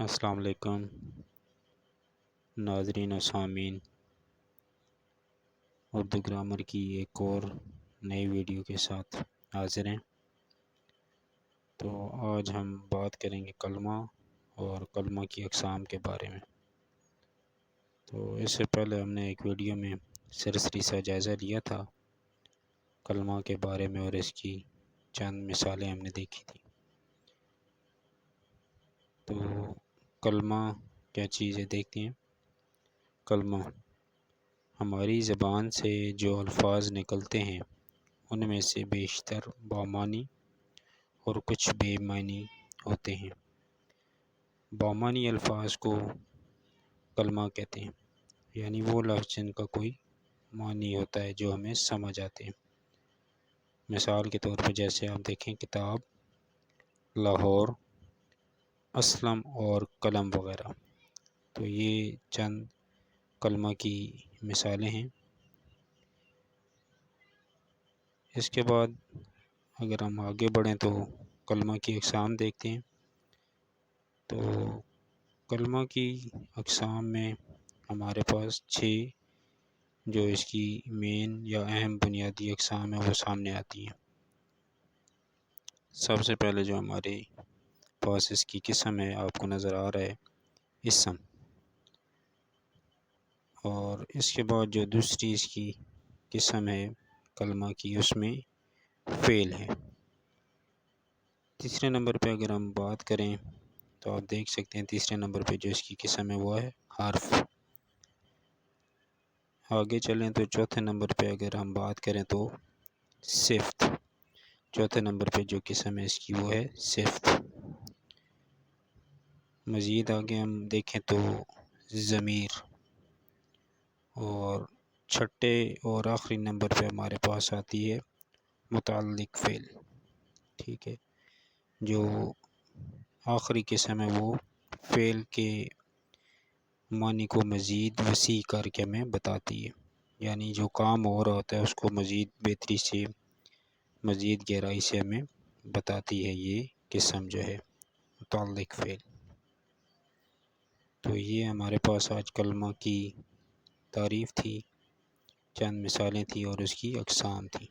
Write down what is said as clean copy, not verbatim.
السلام علیکم ناظرین و سامعین، اردو گرامر کی ایک اور نئی ویڈیو کے ساتھ حاضر ہیں۔ تو آج ہم بات کریں گے کلمہ اور کلمہ کی اقسام کے بارے میں۔ تو اس سے پہلے ہم نے ایک ویڈیو میں سرسری سا جائزہ لیا تھا کلمہ کے بارے میں، اور اس کی چند مثالیں ہم نے دیکھی تھی۔ تو کلمہ کیا چیز ہے دیکھتے ہیں۔ کلمہ ہماری زبان سے جو الفاظ نکلتے ہیں ان میں سے بیشتر بامعنی اور کچھ بے معنی ہوتے ہیں۔ بامعنی الفاظ کو کلمہ کہتے ہیں، یعنی وہ لفظ جن کا کوئی معنی ہوتا ہے جو ہمیں سمجھ آتے ہیں۔ مثال کے طور پر جیسے آپ دیکھیں کتاب، لاہور، اسلم اور قلم وغیرہ۔ تو یہ چند کلمہ کی مثالیں ہیں۔ اس کے بعد اگر ہم آگے بڑھیں تو کلمہ کی اقسام دیکھتے ہیں۔ تو کلمہ کی اقسام میں ہمارے پاس 6 جو اس کی مین یا اہم بنیادی اقسام ہیں وہ سامنے آتی ہیں۔ سب سے پہلے جو ہمارے پاس اس کی قسم ہے آپ کو نظر آ رہا ہے، اسم، اور اس کے بعد جو دوسری اس کی قسم ہے کلمہ کی اس میں فعل ہے۔ تیسرے نمبر پہ اگر ہم بات کریں تو آپ دیکھ سکتے ہیں تیسرے نمبر پہ جو اس کی قسم ہے وہ ہے حرف۔ آگے چلیں تو چوتھے نمبر پہ اگر ہم بات کریں تو صفت۔ چوتھے نمبر پہ جو قسم ہے اس کی وہ ہے صفت۔ مزید آگے ہم دیکھیں تو ضمیر، اور چھٹے اور آخری نمبر پہ ہمارے پاس آتی ہے متعلق فعل۔ ٹھیک ہے، جو آخری قسم ہے وہ فعل کے معنی کو مزید وسیع کر کے ہمیں بتاتی ہے، یعنی جو کام ہو رہا ہوتا ہے اس کو مزید بہتری سے، مزید گہرائی سے ہمیں بتاتی ہے یہ قسم جو ہے متعلق فعل۔ تو یہ ہمارے پاس آج کلمہ کی تعریف تھی، چند مثالیں تھیں اور اس کی اقسام تھیں۔